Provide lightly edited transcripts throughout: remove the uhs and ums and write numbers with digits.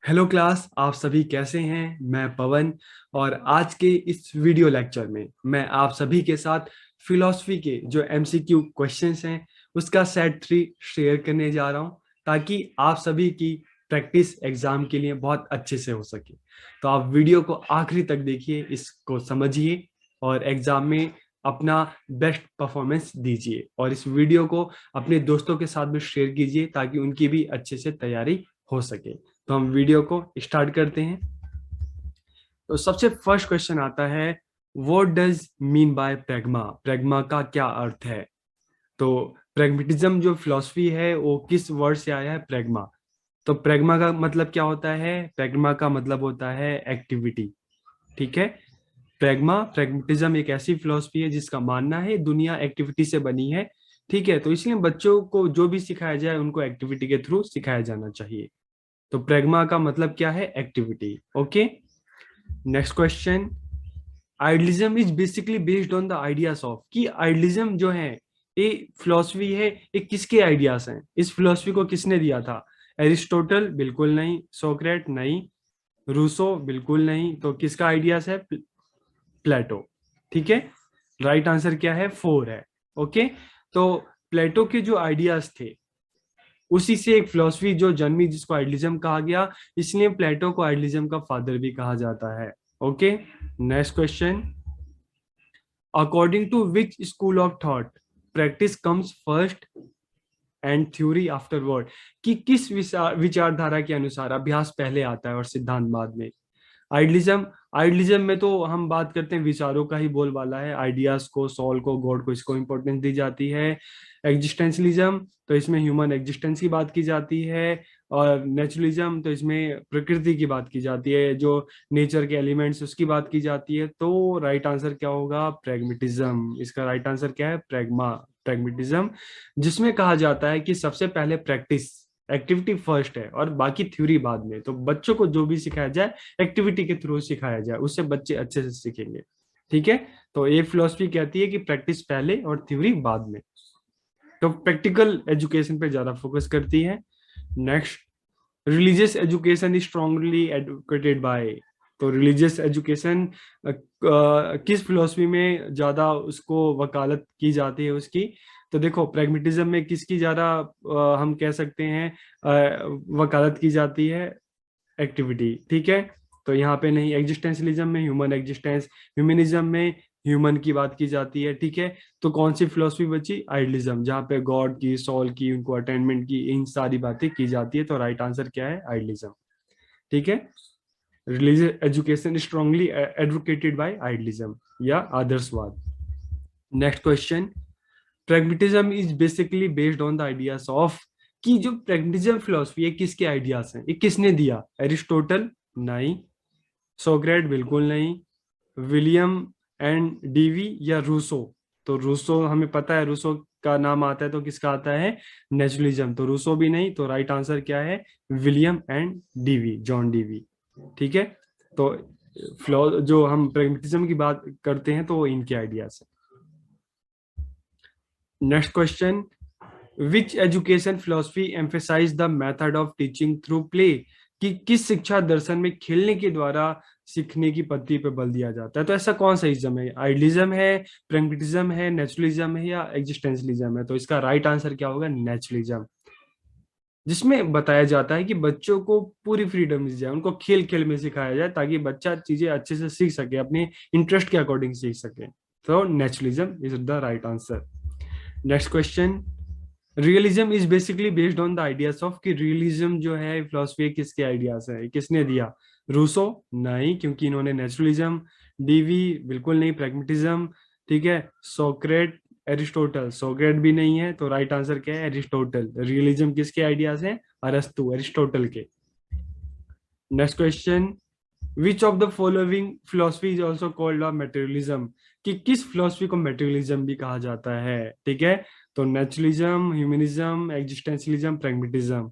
Hello class, आप सभी कैसे हैं। मैं पवन और आज के इस वीडियो लेक्चर में मैं आप सभी के साथ फिलॉसफी के जो एमसीक्यू क्वेश्चंस हैं उसका सेट 3 शेयर करने जा रहा हूं, ताकि आप सभी की प्रैक्टिस एग्जाम के लिए बहुत अच्छे से हो सके। तो आप वीडियो को आखिरी तक देखिए, इसको समझिए और एग्जाम में अपना बेस्ट परफॉर्मेंस दीजिए, और इस वीडियो को अपने दोस्तों के साथ भी शेयर कीजिए ताकि उनकी भी अच्छे से तैयारी हो सके। तो हम वीडियो को स्टार्ट करते हैं। तो सबसे फर्स्ट क्वेश्चन आता है, what does mean by pragma. Pragma का क्या अर्थ है। तो प्रैग्मेटिज्म जो फिलॉसफी है वो किस वर्ड से आया है, प्रैग्मा। तो प्रैग्मा का मतलब क्या होता है, प्रैग्मा का मतलब होता है एक्टिविटी। ठीक है। प्रैग्मेटिज्म एक ऐसी फिलॉसफी है जिसका मानना है दुनिया एक्टिविटी से बनी है। ठीक है, तो इसलिए बच्चों को जो भी सिखाया जाए उनको एक्टिविटी के थ्रू सिखाया जाना चाहिए। तो प्रैग्मा का मतलब क्या है, activity. Okay, next question. Idealism is basically based on the ideas of. कि आइडियलिज्म जो है ये फिलॉसफी है, ये किसके आइडियाज हैं, इस फिलॉसफी को किसने दिया था। एरिस्टोटल बिल्कुल नहीं, सोक्रेट नहीं, रूसो बिल्कुल नहीं, तो किसका आइडियाज है, प्लेटो। ठीक है, राइट आंसर क्या है, 4 है। ओके, तो प्लेटो के जो आइडियाज थे उसी से एक फिलॉसफी जो जन्मी जिसको आइडियलिज्म कहा गया, इसलिए प्लेटो को आइडियलिज्म का फादर भी कहा जाता है। Okay, next question. According to which school of thought practice comes first and theory afterward. कि किस विचारधारा के अनुसार अभ्यास पहले आता है और सिद्धांत बाद में। आइडियलिज्म आइडियलिज्म में तो हम बात करते हैं विचारों का ही बोलबाला है, आइडियाज को, सोल को, गॉड को, इसको इंपॉर्टेंस दी जाती है। एग्जिस्टेंशलिज्म तो इसमें ह्यूमन एग्जिस्टेंस की बात की जाती है। और नेचुरलिज्म तो इसमें प्रकृति की बात की जाती है, जो नेचर के एलिमेंट्स उसकी बात की जाती है। तो राइट आंसर क्या होगा, प्रैग्मेटिज्म। इसका राइट आंसर क्या है, प्रैग्मेटिज्म, जिसमें कहा जाता है कि सबसे पहले प्रैक्टिस, एक्टिविटी फर्स्ट है और बाकी थ्योरी बाद में। तो बच्चों को जो भी सिखाया जाए एक्टिविटी के थ्रू सिखाया जाए, उससे बच्चे अच्छे से सीखेंगे। ठीक है, तो ये फिलॉसफी कहती है कि प्रैक्टिस पहले और थ्योरी बाद में। तो प्रैक्टिकल एजुकेशन पे ज्यादा फोकस करती है। Next, religious education is strongly advocated by. तो रिलीजियस एजुकेशन किस फिलॉसफी में ज्यादा उसको वकालत की जाती है उसकी। तो देखो, प्रैग्मेटिज्म में किसकी ज्यादा हम कह सकते हैं वकालत की जाती है, एक्टिविटी। ठीक है, तो यहाँ पे नहीं, एग्जिस्टेंशलिज्म में ह्यूमन एग्जिस्टेंस, ह्यूमनिज्म में ह्यूमन की बात की जाती है। ठीक है, तो कौन सी फिलोसफी बची, आइडियलिज्म, जहाँ पे गॉड की, सोल की, उनको अटेनमेंट की, इन सारी बातें की जाती है। तो राइट आंसर क्या है, आइडियलिज्म। ठीक है, religious education strongly advocated by idealism या आदर्शवाद। Next question. Pragmatism is basically based on the ideas of. कि जो प्रैग्मेटिज्म फिलोसफी है किसके आइडियाज हैं, ये किसने दिया, एरिस्टोटल नहीं, सोक्रेट बिल्कुल नहीं, विलियम एंड डीवी या रूसो। तो रूसो हमें पता है, रूसो का नाम आता है तो किसका आता है, नेचुरलिज्म। तो रूसो भी नहीं, तो राइट आंसर क्या है, William and Dewey, John Dewey. ठीक है, तो फ्लॉ जो हम प्रेगमेटिज्म की बात करते हैं तो वो इनके आइडियाज है। Next question. Which education philosophy emphasise the method of teaching through play. कि किस शिक्षा दर्शन में खेलने के द्वारा सीखने की पद्धति पर बल दिया जाता है। तो ऐसा कौन सा इज्म है, आइडियलिज्म है, प्रैग्मेटिज्म है, नेचुरलिज्म है या एग्जिस्टेंशलिज्म है। तो इसका राइट आंसर क्या होगा, नेचुरलिज्म, जिसमें बताया जाता है कि बच्चों को पूरी फ्रीडम मिल जाए, उनको खेल खेल में सिखाया जाए ताकि बच्चा चीजें अच्छे से सीख सके, अपने इंटरेस्ट के अकॉर्डिंग सीख सके। तो naturalism is the right answer. Next question. Realism is basically based on the ideas of. कि रियलिज्म जो है फिलोसफी किसके आइडियाज है, किसने दिया, रूसो नहीं क्योंकि इन्होंने नेचुरलिज्म, डीवी बिल्कुल नहीं, प्रैग्मेटिज्म। ठीक है, सोक्रेट, एरिस्टोटल, सोक्रेट भी नहीं है, तो राइट आंसर क्या है, एरिस्टोटल। रियलिज्म किसके आइडियाज हैं, अरस्तु, एरिस्टोटल के। Next question. Which of the following philosophy is also called a materialism. कि किस फिलोसफी को मेटेरियलिज्म भी कहा जाता है। ठीक है, तो नेचुरलिज्म, ह्यूमनिज्म, एग्जिस्टेंशलिज्म, प्रैग्मेटिज्म।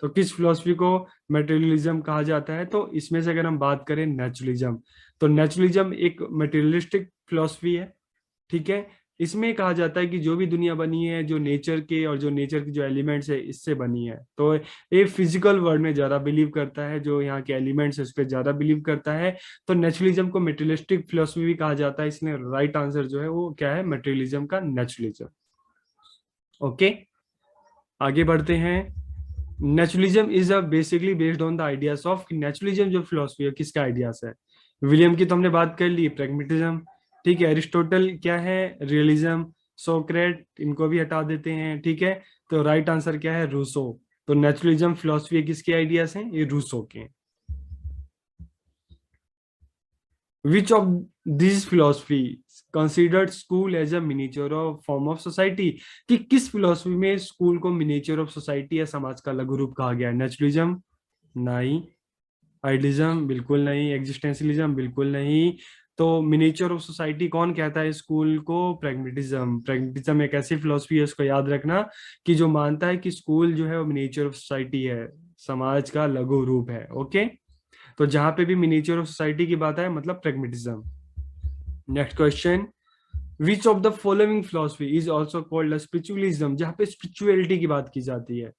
तो किस फिलोसफी को मेटेरियलिज्म कहा जाता है, तो इसमें से अगर हम बात करें, नेचुरलिज्म। तो नेचुरलिज्म एक मटेरियलिस्टिक फिलोसफी है। ठीक है, ये इसमें कहा जाता है कि जो भी दुनिया बनी है जो नेचर के और जो नेचर के जो एलिमेंट्स है इससे बनी है। तो ये फिजिकल वर्ल्ड में ज्यादा बिलीव करता है, जो यहाँ के एलिमेंट्स है उस पर ज्यादा बिलीव करता है। तो नेचुरलिज्म को मेटेरियलिस्टिक फिलोसफी भी कहा जाता है, इसलिए राइट आंसर जो है वो क्या है, मेटेरियलिज्म का नेचुरलिज्म। ओके, आगे बढ़ते हैं। Naturalism is a basically based on the ideas of, naturalism जो फिलोसफी है किसका आइडियाज है? विलियम की तो हमने बात कर ली, प्रैग्मेटिज्म। ठीक है, एरिस्टोटल क्या है, रियलिज्म। सोक्रेट, इनको भी हटा देते हैं। ठीक है, तो राइट आंसर क्या है, रूसो। तो नेचुरलिज्म फिलोसफी किसके आइडियाज हैं, ये रूसो के। Which of this philosophy considered school as a miniature of form of society? कि किस फिलोसफी में स्कूल को मिनिएचर ऑफ सोसाइटी या समाज का लघु रूप कहा गया है? नेचुरलिज्म नहीं, आइडियलिज्म बिल्कुल नहीं, एग्जिस्टेंशियलिज्म बिल्कुल नहीं। तो मिनिएचर ऑफ सोसाइटी कौन कहता है स्कूल को? प्रैग्मेटिज्म। प्रैग्मेटिज्म एक ऐसी फिलोसफी है, उसको याद रखना, कि जो मानता है कि स्कूल जो है वो मिनिएचर ऑफ सोसाइटी है, समाज का लघु रूप है। ओके, तो जहां पे भी मिनिएचर ऑफ सोसाइटी की बात है मतलब pragmatism. Next question, which of the following philosophy is also called spiritualism? जहाँ पे स्पिरिचुअलिटी की बात की जाती है,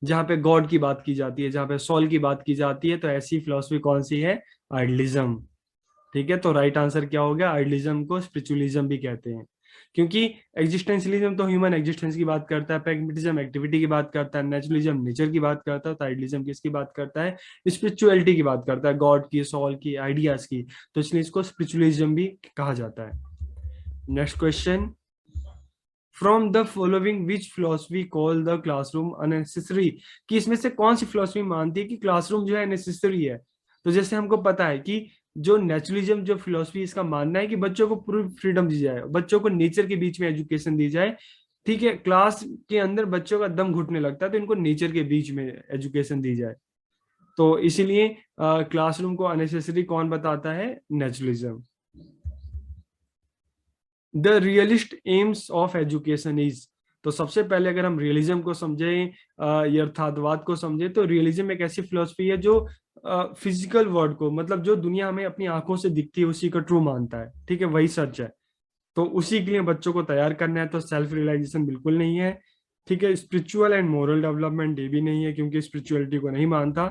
जहाँ पे गॉड की बात की जाती है, जहाँ पे सोल की बात की जाती है, तो ऐसी फिलोसफी कौन सी है? आइडियलिज्म। ठीक है, तो राइट आंसर क्या हो गया, आइडियलिज्म को स्पिरिचुअलिज्म भी कहते हैं। क्योंकि एग्जिस्टेंशियलिज्म तो ह्यूमन एग्जिस्टेंस की बात करता है, प्रैग्मेटिज्म एक्टिविटी की बात करता है, नेचुरलिज्म नेचर की बात करता है, तो आइडियलिज्म किसकी बात करता है? स्पिरिचुअलिटी की बात करता है, गॉड की, सोल की, आइडियाज की। तो इसलिए इसको स्पिरिचुअलिज्म भी कहा जाता है। Next question, from the following which philosophy call the classroom unnecessary? कि इसमें से कौन सी फिलोसफी मानती है कि क्लासरूम जो है नेसेसरी है? तो जैसे हमको पता है कि जो नेचुरलिज्म जो फिलोसफी, इसका मानना है कि बच्चों को पूरी फ्रीडम दी जाए, बच्चों को नेचर के बीच में एजुकेशन दी जाए। ठीक है, क्लास के अंदर बच्चों का दम घुटने लगता है, तो इनको नेचर के बीच में एजुकेशन दी जाए। तो इसीलिए क्लासरूम को अननेसेसरी कौन बताता है? Naturalism. The realist AIIMS of education is? तो सबसे पहले अगर हम रियलिज्म को समझें, यथार्थवाद को समझें, तो रियलिज्म एक ऐसी फिलोसफी है जो फिजिकल वर्ल्ड को, मतलब जो दुनिया हमें अपनी आंखों से दिखती है उसी को ट्रू मानता है। ठीक है, वही सच है। तो उसी के लिए बच्चों को तैयार करना है, तो सेल्फ रियलाइजेशन बिल्कुल नहीं है। ठीक है, स्पिरिचुअल एंड मोरल डेवलपमेंट ये भी नहीं है, क्योंकि स्पिरिचुअलिटी को नहीं मानता।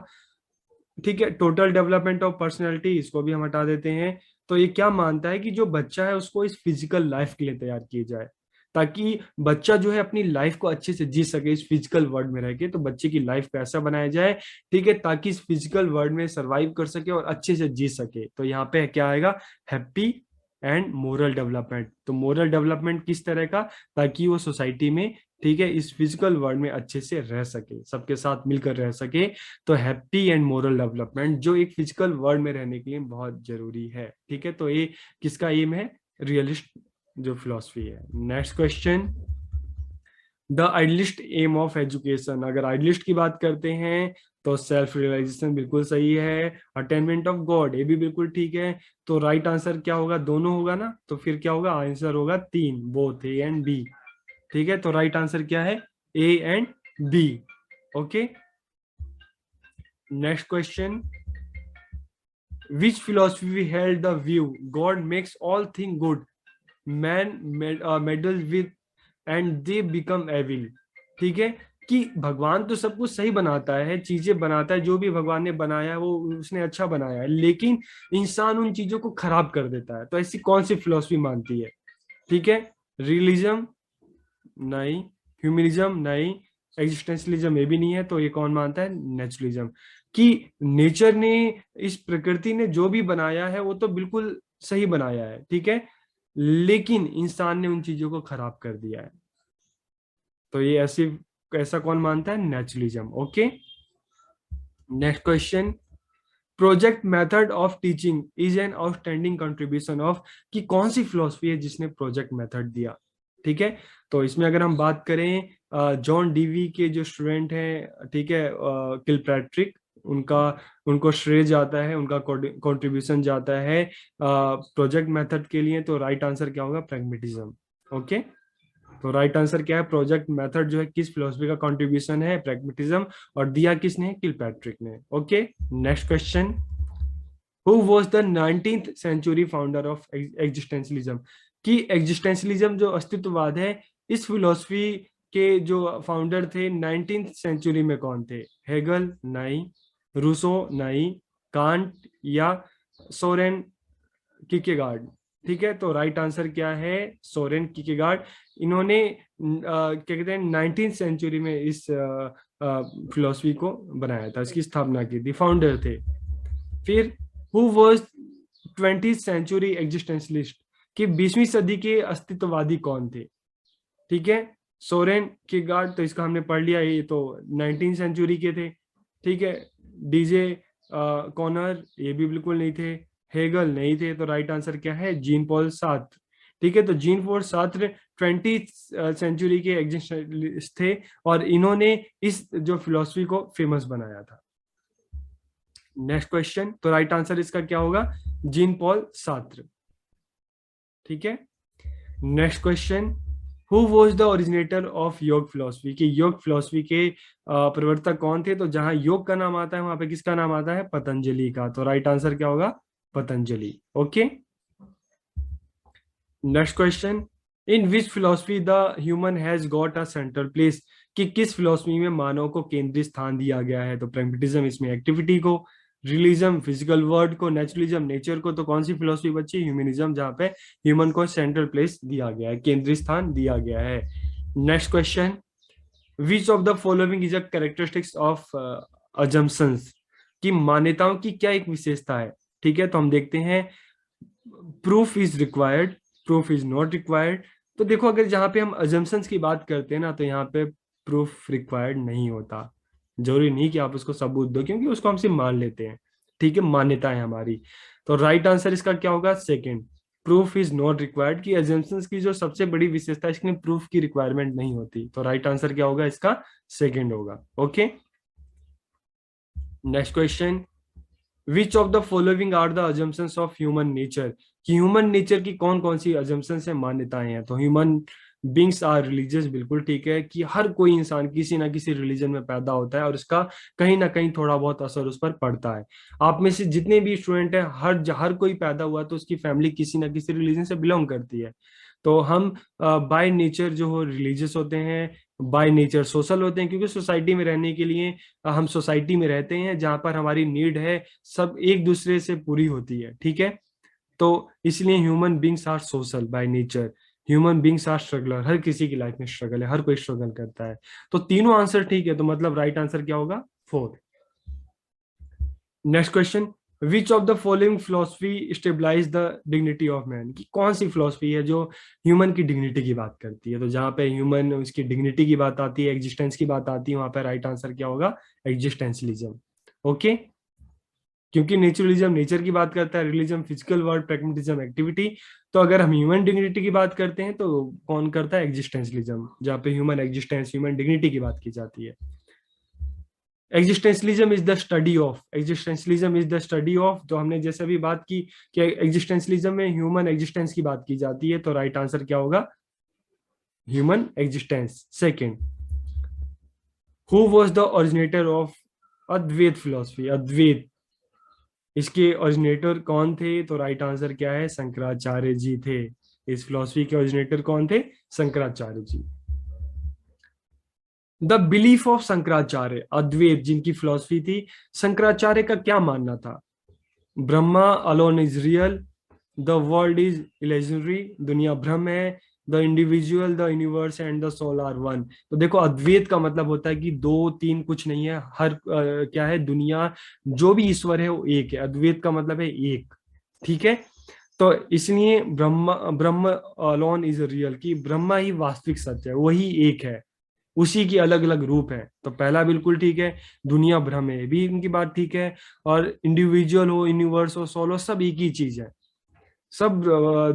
ठीक है, टोटल डेवलपमेंट ऑफ पर्सनैलिटी, इसको भी हम हटा देते हैं। तो ये क्या मानता है कि जो बच्चा है उसको इस फिजिकल लाइफ के लिए तैयार किया जाए, ताकि बच्चा जो है अपनी लाइफ को अच्छे से जी सके इस फिजिकल वर्ल्ड में रह के। तो बच्चे की लाइफ को ऐसा बनाया जाए, ठीक है, ताकि इस फिजिकल वर्ल्ड में सरवाइव कर सके और अच्छे से जी सके। तो यहाँ पे क्या आएगा, हैप्पी एंड मोरल डेवलपमेंट। तो मोरल डेवलपमेंट किस तरह का? ताकि वो सोसाइटी में, ठीक है, इस फिजिकल वर्ल्ड में अच्छे से रह सके, सबके साथ मिलकर रह सके। तो हैप्पी एंड मोरल डेवलपमेंट जो एक फिजिकल वर्ल्ड में रहने के लिए बहुत जरूरी है। ठीक है, तो ये किसका एम है? रियलिस्ट जो फिलॉसफी है। Next question, the idealist aim of education? अगर आइडलिस्ट की बात करते हैं तो सेल्फ रियलाइजेशन बिल्कुल सही है, अटेनमेंट ऑफ गॉड ये भी बिल्कुल ठीक है। तो राइट आंसर क्या होगा, दोनों होगा ना, तो फिर क्या होगा, आंसर होगा तीन, बोथ ए एंड बी। ठीक है, तो राइट आंसर क्या है, A and B. Okay, next question, which philosophy held the view God makes all thing good, man meddle with and they become evil? ठीक है, कि भगवान तो सब कुछ सही बनाता है, चीजें बनाता है, जो भी भगवान ने बनाया है वो उसने अच्छा बनाया है, लेकिन इंसान उन चीजों को खराब कर देता है। तो ऐसी कौन सी फिलोसफी मानती है? ठीक है, रियलिज्म नहीं, ह्यूमनिज्म नहीं, एग्जिस्टेंशलिज्म ये भी नहीं है। तो ये कौन मानता है? नेचुरलिज्म। कि नेचर ने, इस प्रकृति ने जो भी बनाया है वो तो बिल्कुल सही बनाया है, ठीक है, लेकिन इंसान ने उन चीजों को खराब कर दिया है। तो ये ऐसा कौन मानता है? Naturalism. Okay, next question, project method of teaching is an outstanding contribution of? कि कौन सी फिलोसफी है जिसने प्रोजेक्ट मेथड दिया? ठीक है, तो इसमें अगर हम बात करें जॉन डीवी के जो स्टूडेंट हैं, ठीक है, किलपैट्रिक, उनका, उनको श्रेय जाता है, उनका कंट्रीब्यूशन जाता है प्रोजेक्ट मेथड के लिए। तो राइट आंसर क्या होगा? प्रैग्मेटिज्म। ओके, तो राइट आंसर क्या है, प्रोजेक्ट मेथड जो है किस फिलोसफी का कंट्रीब्यूशन है? प्रैग्मेटिज्म। और दिया किसने? किलपैट्रिक ने। Okay, next question, who was the 19th century founder of existentialism? कि एग्जिस्टेंशलिज्म जो अस्तित्ववाद है, इस फिलोसफी के जो फाउंडर थे 19th सेंचुरी में कौन थे? हेगल नहीं, रूसो नहीं, कांट या सोरेन किकेगार्ड। ठीक है, तो राइट आंसर क्या है? सोरेन किकेगार्ड। इन्होंने क्या कहते हैं 19th सेंचुरी में इस फिलोसफी को बनाया था, इसकी स्थापना की थी, फाउंडर थे। फिर who was 20th century existentialist, कि 20वीं सदी के अस्तित्ववादी कौन थे? ठीक है, सोरेन किरगार्ड तो इसका हमने पढ़ लिया, ये तो 19th सेंचुरी के थे। ठीक है, डीजे कॉनर ये भी बिल्कुल नहीं थे, हेगल नहीं थे, तो राइट आंसर क्या है? Jean Paul Sartre. ठीक है, तो Jean Paul Sartre 20th century के एग्जिस्टेंशलिस्ट थे और इन्होंने इस जो फिलोसफी को फेमस बनाया था। नेक्स्ट क्वेश्चन, तो राइट आंसर इसका क्या होगा? Gene Paul Sartre. ठीक है, next question, who was the originator of योग फिलोसफी, कि योग फिलोसफी के प्रवर्तक कौन थे? तो जहां योग का नाम आता है वहां पे किसका नाम आता है? पतंजलि का, तो राइट आंसर क्या होगा? Patanjali. Okay, next question, in which philosophy the human has got a central place, कि किस फिलोसफी में मानव को केंद्रीय स्थान दिया गया है? तो प्रैग्मेटिज्म इसमें एक्टिविटी को, रियलिज्म फिजिकल वर्ल्ड को, नेचुरलिज्म नेचर को, तो कौन सी फिलोसफी बची? ह्यूमनिज्म, जहां पे ह्यूमन को सेंट्रल प्लेस दिया गया है, केंद्रीय स्थान दिया गया है। Next question, which of the following is a characteristics of assumptions, की मान्यताओं की क्या एक विशेषता है? ठीक है, तो हम देखते हैं, proof is required, proof is not required. तो देखो, अगर जहां पे हम अजम्पशंस की बात करते हैं ना, तो यहाँ पे प्रूफ रिक्वायर्ड नहीं होता, जरूरी नहीं कि आप उसको सबूत दो, क्योंकि उसको हम सिर्फ मान लेते हैं। ठीक है, मान्यता है हमारी। तो राइट आंसर इसका क्या होगा? Second, proof is not required, की अजम्पशंस की जो सबसे बड़ी विशेषता है, इसके लिए प्रूफ की रिक्वायरमेंट नहीं होती। तो राइट आंसर क्या होगा इसका? सेकंड होगा। Okay, next question, which of the following are the assumptions of human nature, कि ह्यूमन नेचर की कौन कौन सी अजम्पशंस है, मान्यताएं हैं? तो ह्यूमन बींग्स आर रिलीजियस, बिल्कुल ठीक है, कि हर कोई इंसान किसी ना किसी रिलीजन में पैदा होता है और इसका कहीं ना कहीं थोड़ा बहुत असर उस पर पड़ता है। आप में से जितने भी स्टूडेंट हैं, हर कोई पैदा हुआ तो उसकी फैमिली किसी ना किसी रिलीजन से बिलोंग करती है। तो हम बाय नेचर जो हो रिलीजियस होते हैं, बाय नेचर सोशल होते हैं, क्योंकि सोसाइटी में रहने के लिए हम सोसाइटी में रहते हैं जहां पर हमारी नीड है सब एक दूसरे से पूरी होती है। ठीक है, तो इसलिए human beings are social by nature, human beings are struggler, हर किसी की लाइफ में स्ट्रगल है, हर कोई स्ट्रगल करता है। तो तीनों आंसर ठीक है, तो मतलब राइट आंसर क्या होगा? Fourth. Next question, which of the following philosophy stabilise the dignity of man, की कौन सी फिलोसफी है जो ह्यूमन की डिग्निटी की बात करती है? तो जहां पे ह्यूमन उसकी डिग्निटी की बात आती है, एग्जिस्टेंस की बात आती है, वहां पे राइट आंसर क्या होगा? एग्जिस्टेंशलिज्म। ओके, क्योंकि नेचुरलिज्म नेचर की बात करता है, religion physical world, pragmatism activity. तो अगर हम ह्यूमन डिग्निटी की बात करते हैं तो कौन करता है? एग्जिस्टेंशलिज्म, जहाँ पे ह्यूमन एग्जिस्टेंस, ह्यूमन डिग्निटी की बात की जाती है। Existentialism is the study of, existentialism is the study of, तो हमने जैसे अभी बात की कि एग्जिस्टेंशलिज्म में ह्यूमन एग्जिस्टेंस की बात की जाती है, तो राइट आंसर क्या होगा? Human existence. Second, who was the originator of Advaita philosophy, Advaita, इसके ओरिजिनेटर कौन थे? तो राइट आंसर क्या है? शंकराचार्य जी थे। इस फिलोसफी के ओरिजिनेटर कौन थे? Shankaracharya ji. The belief of Shankaracharya, Advaita जिनकी फिलोसफी थी, शंकराचार्य का क्या मानना था? Brahma alone is real, the world is illusionary, दुनिया भ्रम है, the individual the universe and the soul are one. तो देखो, अद्वैत का मतलब होता है कि दो तीन कुछ नहीं है, हर क्या है, दुनिया जो भी ईश्वर है वो एक है। अद्वैत का मतलब है एक। ठीक है, तो इसलिए ब्रह्मा ब्रह्म अलोन इज रियल, कि ब्रह्मा ही वास्तविक सत्य है, वही एक है, उसी की अलग अलग रूप है। तो पहला बिल्कुल ठीक है, दुनिया भ्रम है भी इनकी बात ठीक है, और इंडिविजुअल हो, यूनिवर्स हो, सोल हो, सब एक ही चीज है। सब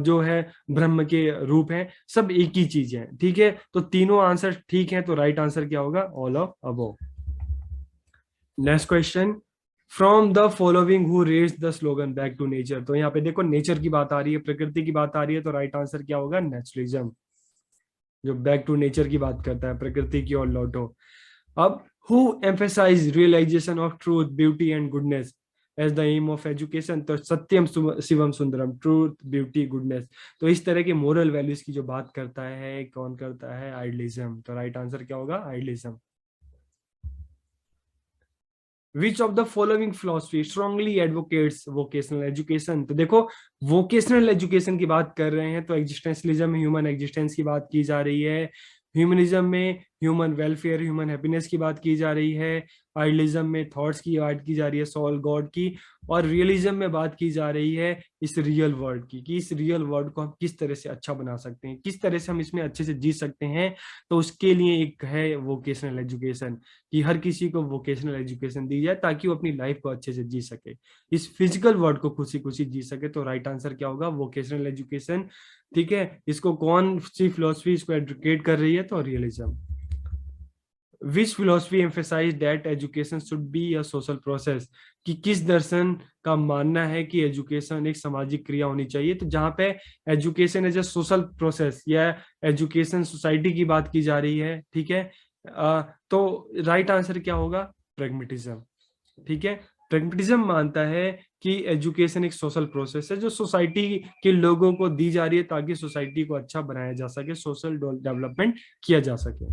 जो है ब्रह्म के रूप हैं, सब एक ही चीज है। ठीक है, तो तीनों आंसर ठीक है, तो राइट आंसर क्या होगा? All of above. Next question, from the following who raise the slogan back to nature, तो यहाँ पे देखो नेचर की बात आ रही है, प्रकृति की बात आ रही है, तो राइट आंसर क्या होगा? नेचुरलिज्म, जो बैक टू नेचर की बात करता है, प्रकृति की ओर लौटो। अब who emphasise realisation of truth, beauty and goodness, as the aim of education, तो सत्यम शिवम सुंदरम, ट्रूथ ब्यूटी गुडनेस, तो इस तरह के मोरल वैल्यूज की जो बात करता है कौन करता है, आइडियलिज्म। तो राइट आंसर क्या होगा, idealism. Which of the following philosophy strongly advocates vocational education, तो देखो वोकेशनल एजुकेशन की बात कर रहे हैं तो एग्जिस्टेंशलिज्म में ह्यूमन एग्जिस्टेंस की बात की जा रही है, ह्यूमनिज्म में ह्यूमन वेलफेयर ह्यूमन हैप्पीनेस की बात की जा रही है, आइडियलिज्म में थॉट्स की बात की जा रही है सोल गॉड की, और रियलिज्म में बात की जा रही है इस रियल वर्ल्ड की, कि इस रियल वर्ल्ड को हम किस तरह से अच्छा बना सकते हैं, किस तरह से हम इसमें अच्छे से जी सकते हैं। तो उसके लिए एक है वोकेशनल एजुकेशन, कि हर किसी को वोकेशनल एजुकेशन दी जाए ताकि वो अपनी लाइफ को अच्छे से जी सके, इस फिजिकल वर्ल्ड को खुशी खुशी जी सके। तो राइट आंसर क्या होगा, वोकेशनल एजुकेशन। ठीक है, इसको कौन सी फिलोसफी इसको एडवोकेट कर रही है, तो realism. Which philosophy emphasise that education should be a social process, कि किस दर्शन का मानना है कि एजुकेशन एक सामाजिक क्रिया होनी चाहिए। तो जहां पे education as a social process या एजुकेशन सोसाइटी की बात की जा रही है, ठीक है, तो राइट आंसर क्या होगा, प्रेगमेटिज्म। ठीक है, प्रेगमेटिज्म मानता है कि एजुकेशन एक सोशल प्रोसेस है जो सोसाइटी के लोगों को दी जा रही है ताकि सोसाइटी को अच्छा बनाया जा सके, सोशल डेवलपमेंट किया जा सके।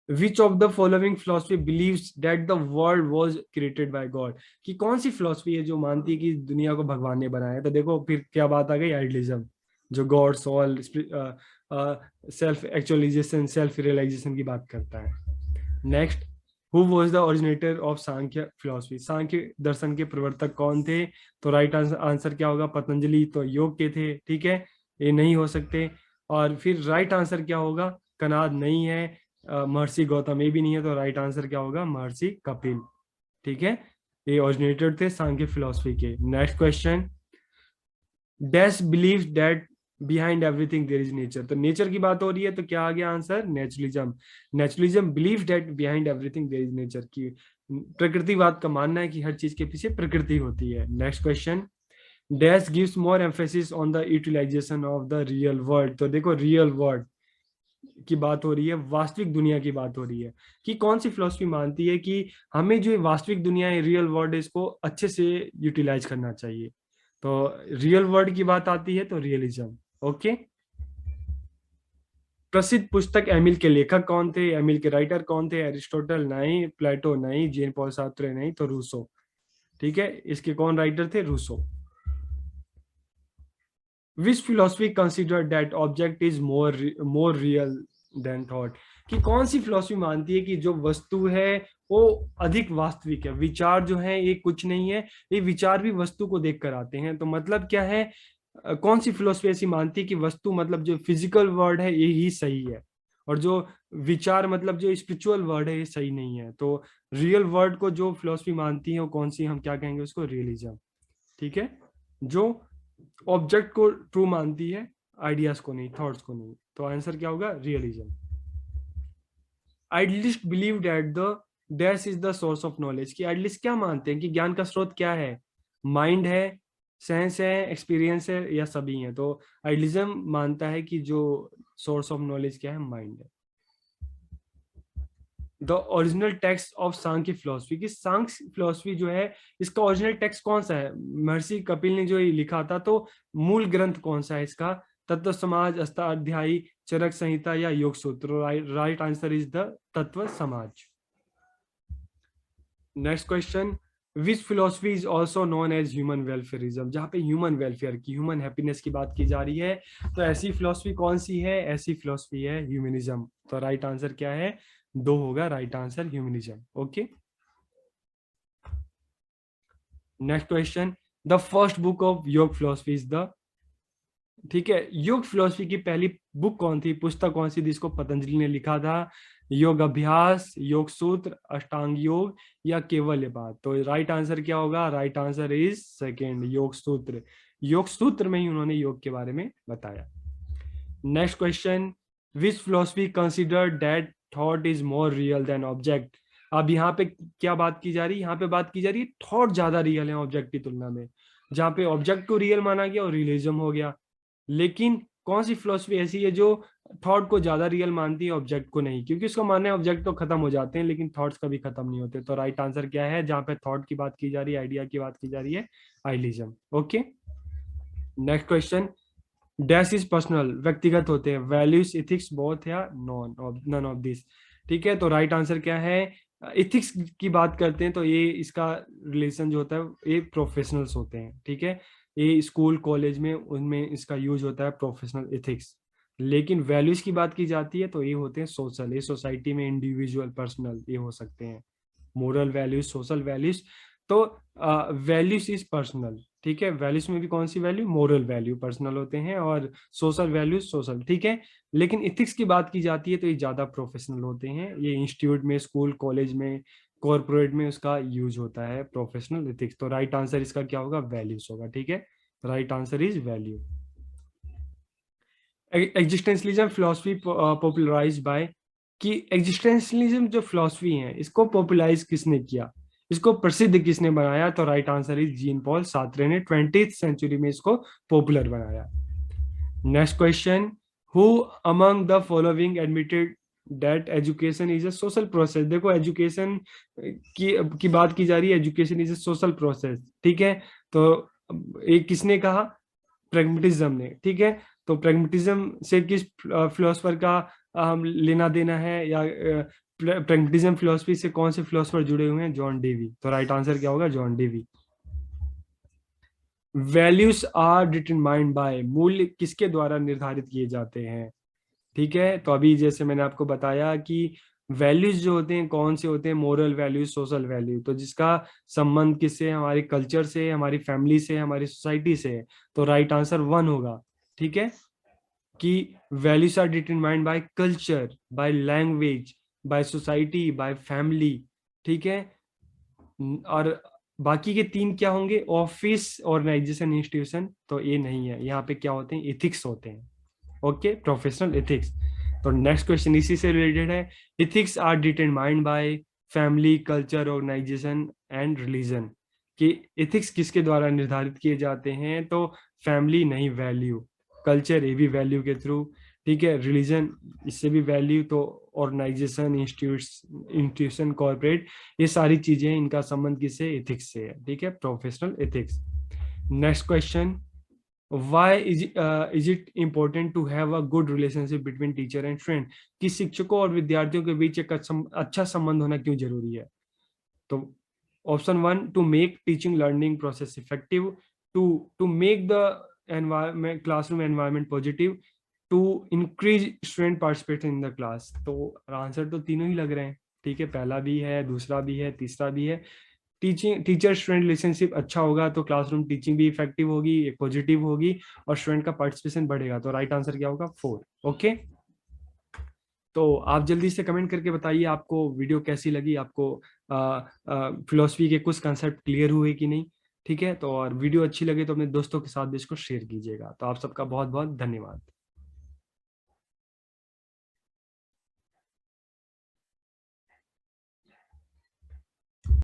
विच of the following philosophy believes that the world was created by God, कि कौन सी फिलोसफी है जो मानती है कि दुनिया को भगवान ने बनाया। तो देखो फिर क्या बात आ गई, आइडियलिज्म, जो god soul self actualisation self realisation की बात करता है। Next, who was the originator of Sankhya philosophy, Sankhya दर्शन के प्रवर्तक कौन थे। तो राइट आंसर क्या होगा, पतंजलि, तो योग के थे। ठीक है, ये नहीं हो सकते। और फिर राइट आंसर क्या होगा, कनाद नहीं है, महर्षि गौतम ये भी नहीं है, तो राइट आंसर क्या होगा, महर्षि कपिल। ठीक है, ये ओरिजिनेटर थे सांख्य फिलोसफी के। Next question, dash believe that behind everything there is nature, तो नेचर की बात हो रही है तो क्या आ गया answer, naturalism. Naturalism believe that behind everything there is nature, की प्रकृतिवाद का मानना है कि हर चीज के पीछे प्रकृति होती है। Next question, dash gives more emphasis on the utilisation of the real world, तो देखो रियल वर्ल्ड की बात हो रही है, वास्तविक दुनिया की बात हो रही है, कि कौन सी फिलोसफी मानती है कि हमें जो वास्तविक दुनिया है रियल वर्ल्ड है इसको अच्छे से यूटिलाइज करना चाहिए। तो रियल वर्ल्ड की बात आती है तो रियलिज्म। ओके, प्रसिद्ध पुस्तक एमिल के लेखक कौन थे, एमिल के राइटर कौन थे, एरिस्टोटल नहीं, प्लेटो नहीं, जेन पॉल सार्त्रे नहीं, तो रूसो। ठीक है, इसके कौन राइटर थे, Rousseau. Which philosophy consider that object is more real than thought, कि कौन सी फिलोसफी मानती है कि जो वस्तु है वो अधिक वास्तविक है, विचार जो है ये कुछ नहीं है, ये विचार भी वस्तु को देख कर आते हैं। तो मतलब क्या है, कौन सी फिलोसफी ऐसी मानती है कि वस्तु मतलब जो फिजिकल वर्ल्ड है ये ही सही है, और जो विचार मतलब जो स्पिरिचुअल वर्ल्ड है ये सही नहीं है। तो रियल वर्ल्ड को जो फिलोसफी मानती है वो कौन सी, हम क्या कहेंगे उसको, रियलिज्म। ठीक है, जो ऑब्जेक्ट को ट्रू मानती है, आइडियाज को नहीं, थॉट्स को नहीं। तो आंसर क्या होगा, realism. Idealist believe that the dash is the source of knowledge, कि आइडियलिस्ट क्या मानते हैं कि ज्ञान का स्रोत क्या है, माइंड है, सेंस है, एक्सपीरियंस है, या सभी है। तो आइडियलिज्म मानता है कि जो सोर्स ऑफ नॉलेज क्या है, माइंड है। The original text of Sankhya philosophy, की सांख्य फिलोसफी जो है इसका ओरिजिनल टेक्स्ट कौन सा है, महर्षि कपिल ने जो ये लिखा था, तो मूल ग्रंथ कौन सा है इसका, तत्व समाज, अष्टाध्यायी, चरक संहिता, या योग सूत्र। राइट आंसर इज द तत्व समाज। Next question, which philosophy is also known as human welfarism, जहाँ पे ह्यूमन वेलफेयर की, ह्यूमन हैप्पीनेस की बात की जा रही है, तो ऐसी फिलोसफी कौन सी है, ऐसी फिलोसफी है ह्यूमनिज्म। तो राइट आंसर क्या है, दो होगा right answer, humanism. Okay, next question, the first book of योग फिलोसफी इज द, ठीक है, योग फिलोसफी की पहली बुक कौन थी, पुस्तक कौन सी थी, जिसको पतंजलि ने लिखा था, योग अभ्यास, योग सूत्र, अष्टांग योग, या केवल ये बात। तो राइट आंसर क्या होगा, राइट आंसर इज सेकेंड, योग सूत्र। योग सूत्र में ही उन्होंने योग के बारे में बताया। Next question, which philosophy consider that thought is more real than object, अब यहाँ पे क्या बात की जा रही है, यहाँ पे बात की जा रही है थॉट ज्यादा रियल है ऑब्जेक्ट की तुलना में, जहाँ पे ऑब्जेक्ट को रियल माना गया और रियलिज्म हो गया। लेकिन कौन सी फिलोसफी ऐसी है जो थॉट को ज्यादा रियल मानती है, ऑब्जेक्ट को नहीं, क्योंकि उसको मानने ऑब्जेक्ट तो खत्म हो जाते हैं लेकिन थॉट्स कभी खत्म नहीं होते। तो राइट आंसर क्या है जहाँ पे थॉट की बात की जा रही है, आइडिया की बात की जा रही है? Idealism. Okay, next question. Dash is personal, व्यक्तिगत होते हैं, वैल्यूज इथिक्स बोथ या नन ऑफ दिस। ठीक है, तो राइट आंसर क्या है? इथिक्स की बात करते हैं तो ये इसका रिलेशन जो होता है ये प्रोफेशनल्स होते हैं। ठीक है, ये स्कूल कॉलेज में उनमें इसका यूज होता है प्रोफेशनल इथिक्स। लेकिन वैल्यूज की बात की जाती है तो ये होते हैं सोशल, ये सोसाइटी में इंडिविजुअल पर्सनल ये हो सकते हैं। Moral values, social values. तो वैल्यूज इज पर्सनल। ठीक है, वैल्यूज में भी कौन सी वैल्यू? मोरल वैल्यू पर्सनल होते हैं, और सोशल वैल्यूज सोशल। ठीक है, लेकिन इथिक्स की बात की जाती है तो ये ज्यादा प्रोफेशनल होते हैं, ये इंस्टीट्यूट में, स्कूल कॉलेज में, कॉरपोरेट में उसका यूज होता है प्रोफेशनल इथिक्स। तो राइट आंसर इसका क्या होगा? वैल्यूज होगा। ठीक है, right answer is value. Existentialism philosophy popularised by, कि एग्जिस्टेंशलिज्म जो फिलोसफी है इसको पॉपुलराइज किसने किया, इसको प्रसिद्ध किसने बनाया? तो right answer is Jean Paul Sartre ने 20th सेंचुरी में इसको पॉपुलर बनाया। Next question. Who among the following admitted that education is a social process? देखो एजुकेशन की बात की जा रही है, education is a social process. ठीक है, तो एक किसने कहा? प्रेगमेटिज्म ने। ठीक है, तो प्रेगमेटिज्म से किस फिलोसफर का हम लेना देना है, या प्रेगमेटिज्म फिलोसफी से कौन से फिलोसफर जुड़े हुए हैं? John Dewey. तो राइट आंसर क्या होगा? John Dewey. Values are determined by, मूल्य किसके द्वारा निर्धारित किए जाते हैं? ठीक है, तो अभी जैसे मैंने आपको बताया कि वैल्यूज जो होते हैं कौन से होते हैं? Moral values, social value. तो जिसका संबंध किससे? हमारे कल्चर से, हमारी फैमिली से, हमारी सोसाइटी से है। तो राइट आंसर वन होगा। ठीक है, कि values are determined by culture, by language, by society, by family. ठीक है, और बाकी के तीन क्या होंगे? Office, organisation, institution. तो ये नहीं है, यहाँ पे क्या होते हैं? इथिक्स होते हैं। Okay, professional ethics. तो नेक्स्ट क्वेश्चन इसी से रिलेटेड है। Ethics are determined by family, culture, organisation and religion. कि इथिक्स किसके द्वारा निर्धारित किए जाते हैं? तो फैमिली नहीं, वैल्यू। कल्चर ये भी वैल्यू के थ्रू। ठीक है, रिलीजन इससे भी वैल्यू। तो ऑर्गेनाइजेशन, इंस्टीट्यूशन, कॉर्पोरेट, ये सारी चीजें इनका संबंध किससे? इथिक्स से है। ठीक है, professional ethics. Next question. why is it important to have a good relationship between teacher and student? कि शिक्षकों और विद्यार्थियों के बीच एक अच्छा संबंध होना क्यों जरूरी है? तो option one, to make teaching learning process effective, to make the environment, classroom environment positive, to increase student participate in the class. तो आंसर तो तीनों ही लग रहे हैं। ठीक है, पहला भी है, दूसरा भी है, तीसरा भी है। टीचर स्टूडेंट रिलेशनशिप अच्छा होगा तो क्लासरूम टीचिंग भी इफेक्टिव होगी, पॉजिटिव होगी, और स्टूडेंट का पार्टिसिपेशन बढ़ेगा। तो राइट आंसर क्या होगा? 4। ओके, तो आप जल्दी से कमेंट करके बताइए आपको वीडियो कैसी लगी, आपको फिलोसफी के कुछ कंसेप्ट क्लियर हुए कि नहीं। ठीक है, तो और वीडियो अच्छी लगे तो अपने दोस्तों के साथ भी इसको शेयर कीजिएगा। तो आप सबका बहुत बहुत धन्यवाद।